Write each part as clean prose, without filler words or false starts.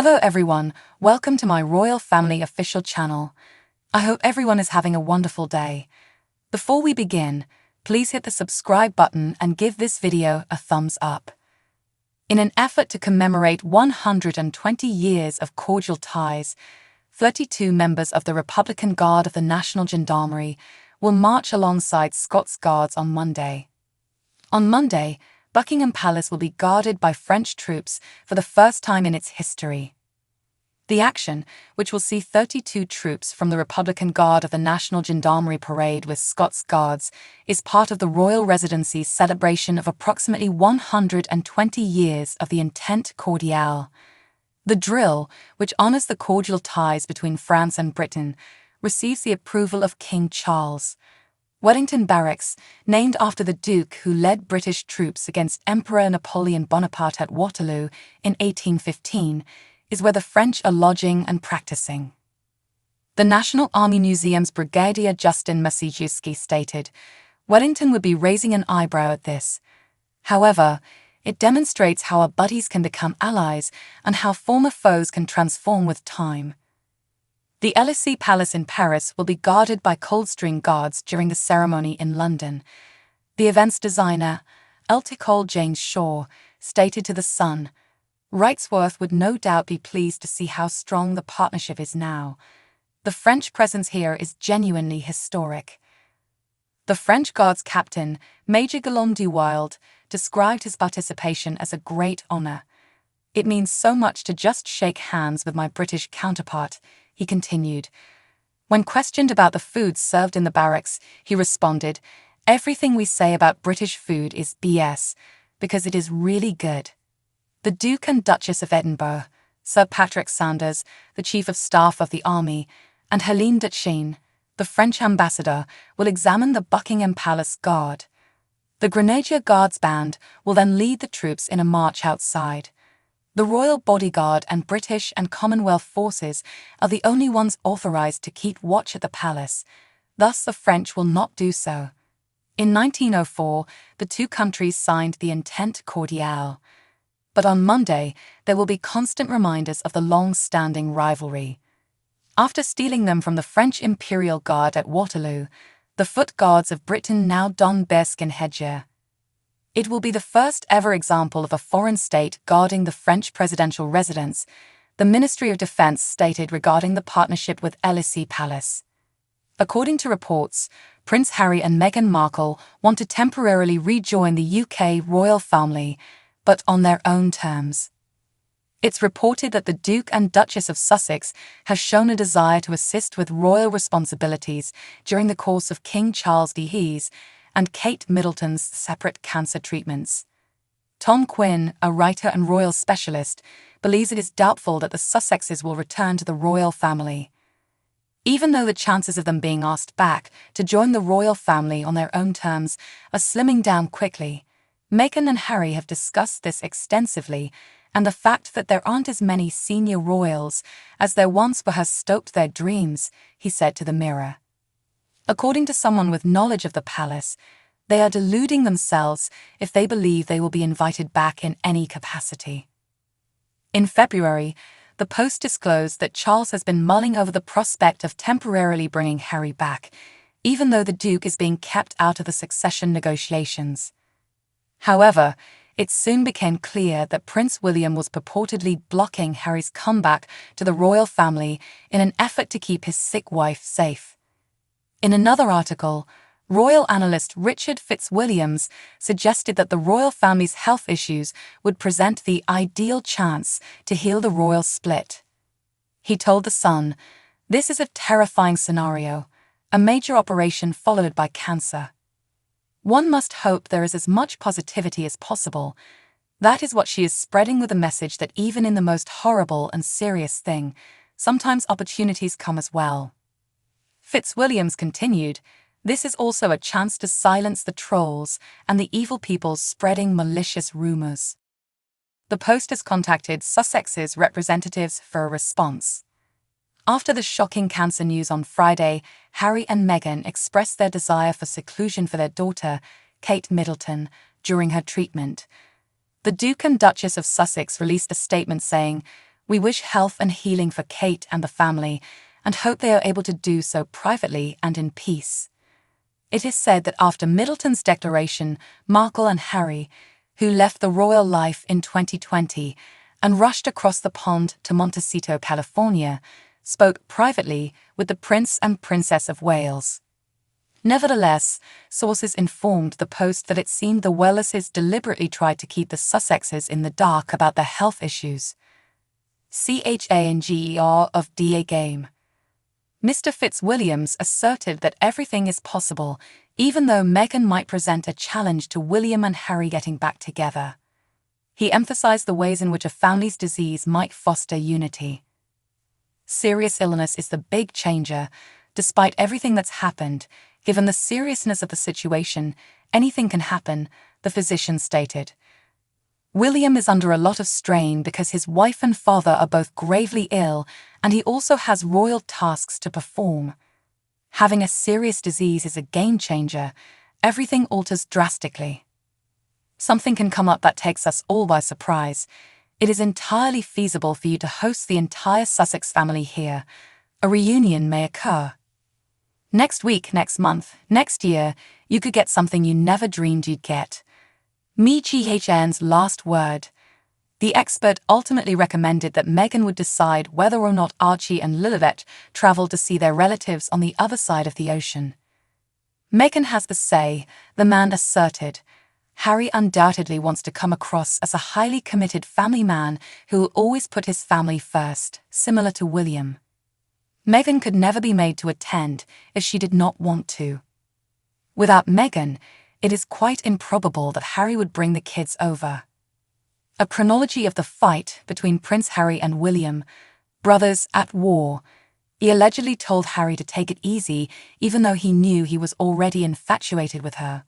Hello everyone, welcome to my Royal Family official channel. I hope everyone is having a wonderful day. Before we begin, please hit the subscribe button and give this video a thumbs up. In an effort to commemorate 120 years of cordial ties, 32 members of the Republican Guard of the National Gendarmerie will march alongside Scots Guards on Monday. On Monday, Buckingham Palace will be guarded by French troops for the first time in its history. The action, which will see 32 troops from the Republican Guard of the National Gendarmerie parade with Scots Guards, is part of the royal residency's celebration of approximately 120 years of the Entente Cordiale. The drill, which honors the cordial ties between France and Britain, receives the approval of King Charles. Wellington Barracks, named after the Duke who led British troops against Emperor Napoleon Bonaparte at Waterloo in 1815, is where the French are lodging and practicing. The National Army Museum's Brigadier Justin Masijewski stated, "Wellington would be raising an eyebrow at this. However, it demonstrates how our buddies can become allies and how former foes can transform with time." The Élysée Palace in Paris will be guarded by Coldstream Guards during the ceremony in London. The event's designer, Elticole James Shaw, stated to The Sun, "Wrightsworth would no doubt be pleased to see how strong the partnership is now. The French presence here is genuinely historic." The French Guards captain, Major Guillaume de Wilde, described his participation as a great honor. "It means so much to just shake hands with my British counterpart," he continued. When questioned about the food served in the barracks, he responded, "Everything we say about British food is BS, because it is really good." The Duke and Duchess of Edinburgh, Sir Patrick Sanders, the Chief of Staff of the Army, and Helene Duchesne, the French ambassador, will examine the Buckingham Palace Guard. The Grenadier Guards Band will then lead the troops in a march outside. The Royal Bodyguard and British and Commonwealth forces are the only ones authorized to keep watch at the palace, thus the French will not do so. In 1904, the two countries signed the Entente Cordiale. But on Monday, there will be constant reminders of the long-standing rivalry. After stealing them from the French Imperial Guard at Waterloo, the Foot Guards of Britain now don bearskin headgear. It will be the first ever example of a foreign state guarding the French presidential residence, the Ministry of Defense stated regarding the partnership with Élysée Palace. According to reports, Prince Harry and Meghan Markle want to temporarily rejoin the UK royal family, but on their own terms. It's reported that the Duke and Duchess of Sussex has shown a desire to assist with royal responsibilities during the course of King Charles II's and Kate Middleton's separate cancer treatments. Tom Quinn, a writer and royal specialist, believes it is doubtful that the Sussexes will return to the royal family. Even though the chances of them being asked back to join the royal family on their own terms are slimming down quickly, Meghan and Harry have discussed this extensively, and the fact that there aren't as many senior royals as there once were has stoked their dreams, he said to the Mirror. According to someone with knowledge of the palace, they are deluding themselves if they believe they will be invited back in any capacity. In February, the Post disclosed that Charles has been mulling over the prospect of temporarily bringing Harry back, even though the Duke is being kept out of the succession negotiations. However, it soon became clear that Prince William was purportedly blocking Harry's comeback to the royal family in an effort to keep his sick wife safe. In another article, royal analyst Richard Fitzwilliams suggested that the royal family's health issues would present the ideal chance to heal the royal split. He told The Sun, "This is a terrifying scenario, a major operation followed by cancer. One must hope there is as much positivity as possible. That is what she is spreading with the message that even in the most horrible and serious thing, sometimes opportunities come as well." Fitzwilliams continued, "This is also a chance to silence the trolls and the evil people spreading malicious rumors." The Post has contacted Sussex's representatives for a response. After the shocking cancer news on Friday, Harry and Meghan expressed their desire for seclusion for their daughter, Kate Middleton, during her treatment. The Duke and Duchess of Sussex released a statement saying, We wish health and healing for Kate and the family, and hope they are able to do so privately and in peace. It is said that after Middleton's declaration, Markle and Harry, who left the royal life in 2020 and rushed across the pond to Montecito, California, spoke privately with the Prince and Princess of Wales. Nevertheless, sources informed the Post that it seemed the Waleses deliberately tried to keep the Sussexes in the dark about their health issues. CHANGER of DA Game. Mr. Fitzwilliams asserted that everything is possible, even though Meghan might present a challenge to William and Harry getting back together. He emphasized the ways in which a family's disease might foster unity. Serious illness is the big changer. Despite everything that's happened, given the seriousness of the situation, anything can happen, the physician stated. William is under a lot of strain because his wife and father are both gravely ill, and he also has royal tasks to perform. Having a serious disease is a game changer. Everything alters drastically. Something can come up that takes us all by surprise. It is entirely feasible for you to host the entire Sussex family here. A reunion may occur. Next week, next month, next year, you could get something you never dreamed you'd get. MeGHN's last word. The expert ultimately recommended that Meghan would decide whether or not Archie and Lilibet travel to see their relatives on the other side of the ocean. Meghan has the say, the man asserted. Harry undoubtedly wants to come across as a highly committed family man who will always put his family first, similar to William. Meghan could never be made to attend if she did not want to. Without Meghan, it is quite improbable that Harry would bring the kids over. A chronology of the fight between Prince Harry and William, brothers at war. He allegedly told Harry to take it easy even though he knew he was already infatuated with her.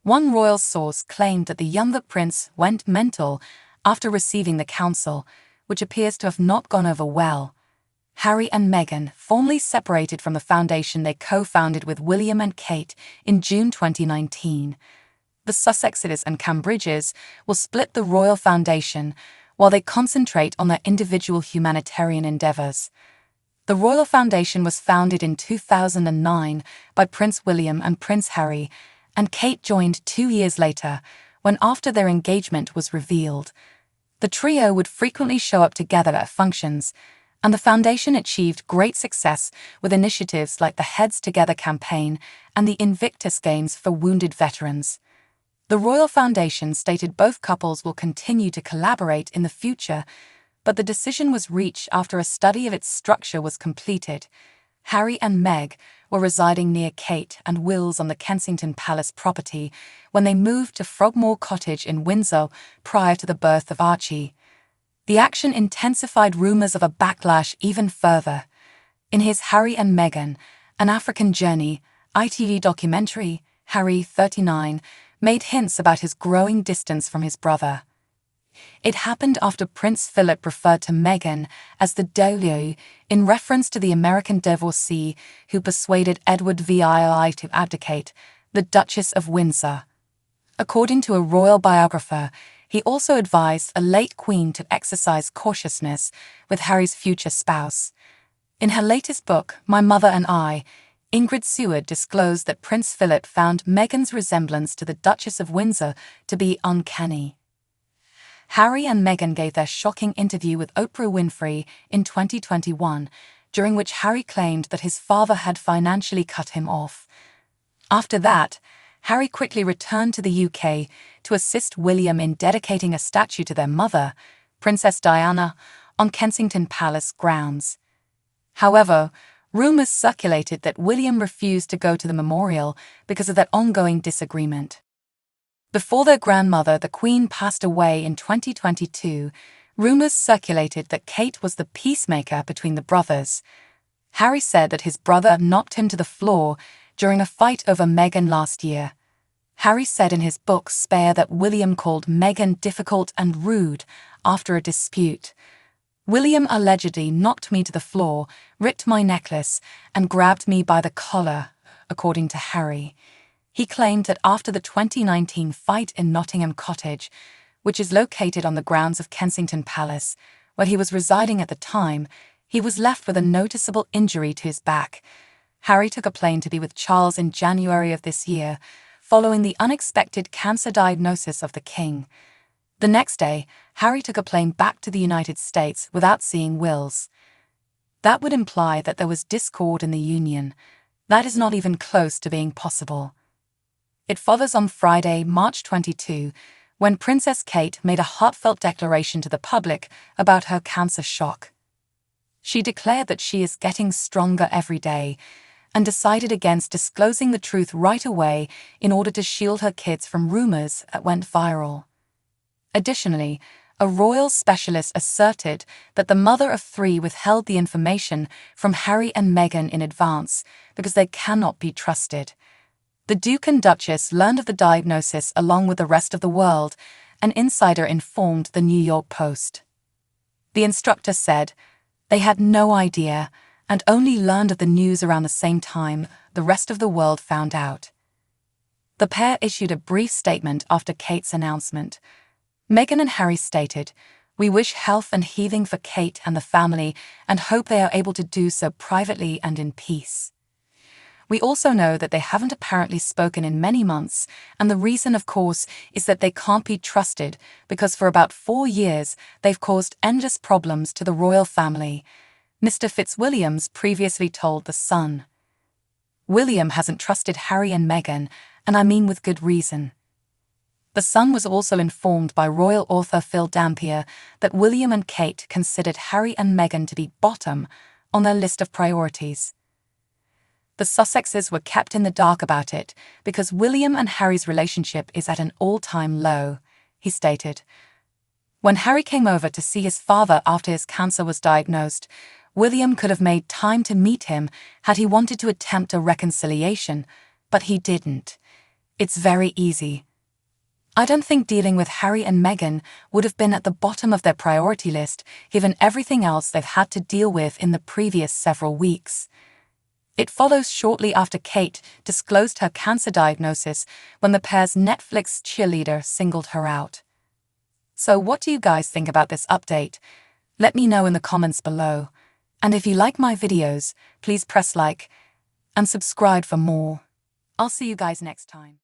One royal source claimed that the younger prince went mental after receiving the counsel, which appears to have not gone over well. Harry and Meghan formally separated from the foundation they co-founded with William and Kate in June 2019. The Sussexes and Cambridges will split the Royal Foundation while they concentrate on their individual humanitarian endeavours. The Royal Foundation was founded in 2009 by Prince William and Prince Harry, and Kate joined 2 years later, when after their engagement was revealed. The trio would frequently show up together at functions, and the foundation achieved great success with initiatives like the Heads Together campaign and the Invictus Games for wounded veterans. The Royal Foundation stated both couples will continue to collaborate in the future, but the decision was reached after a study of its structure was completed. Harry and Meg were residing near Kate and Will's on the Kensington Palace property when they moved to Frogmore Cottage in Windsor prior to the birth of Archie. The action intensified rumours of a backlash even further. In his Harry and Meghan, An African Journey, ITV documentary, Harry, 39, made hints about his growing distance from his brother. It happened after Prince Philip referred to Meghan as the Dolio in reference to the American divorcee who persuaded Edward VII to abdicate, the Duchess of Windsor. According to a royal biographer, he also advised a late queen to exercise cautiousness with Harry's future spouse. In her latest book, My Mother and I, Ingrid Seward disclosed that Prince Philip found Meghan's resemblance to the Duchess of Windsor to be uncanny. Harry and Meghan gave their shocking interview with Oprah Winfrey in 2021, during which Harry claimed that his father had financially cut him off. After that, Harry quickly returned to the UK to assist William in dedicating a statue to their mother, Princess Diana, on Kensington Palace grounds. However, rumours circulated that William refused to go to the memorial because of their ongoing disagreement. Before their grandmother, the Queen, passed away in 2022, rumours circulated that Kate was the peacemaker between the brothers. Harry said that his brother knocked him to the floor during a fight over Meghan last year. Harry said in his book Spare that William called Meghan difficult and rude after a dispute. William allegedly knocked me to the floor, ripped my necklace, and grabbed me by the collar, according to Harry. He claimed that after the 2019 fight in Nottingham Cottage, which is located on the grounds of Kensington Palace, where he was residing at the time, he was left with a noticeable injury to his back. Harry took a plane to be with Charles in January of this year, following the unexpected cancer diagnosis of the king. The next day, Harry took a plane back to the United States without seeing Wills. That would imply that there was discord in the union. That is not even close to being possible. It follows on Friday, March 22, when Princess Kate made a heartfelt declaration to the public about her cancer shock. She declared that she is getting stronger every day and decided against disclosing the truth right away in order to shield her kids from rumors that went viral. Additionally, a royal specialist asserted that the mother of three withheld the information from Harry and Meghan in advance because they cannot be trusted. The Duke and Duchess learned of the diagnosis along with the rest of the world, an insider informed the New York Post. The instructor said they had no idea and only learned of the news around the same time the rest of the world found out. The pair issued a brief statement after Kate's announcement. Meghan and Harry stated, "We wish health and healing for Kate and the family and hope they are able to do so privately and in peace. We also know that they haven't apparently spoken in many months, and the reason, of course, is that they can't be trusted because for about 4 years they've caused endless problems to the royal family," Mr. Fitzwilliams previously told The Sun. William hasn't trusted Harry and Meghan, and I mean with good reason. The Sun was also informed by royal author Phil Dampier that William and Kate considered Harry and Meghan to be bottom on their list of priorities. The Sussexes were kept in the dark about it because William and Harry's relationship is at an all-time low, he stated. When Harry came over to see his father after his cancer was diagnosed, William could have made time to meet him had he wanted to attempt a reconciliation, but he didn't. It's very easy. I don't think dealing with Harry and Meghan would have been at the bottom of their priority list given everything else they've had to deal with in the previous several weeks. It follows shortly after Kate disclosed her cancer diagnosis when the pair's Netflix cheerleader singled her out. So what do you guys think about this update? Let me know in the comments below. And if you like my videos, please press like and subscribe for more. I'll see you guys next time.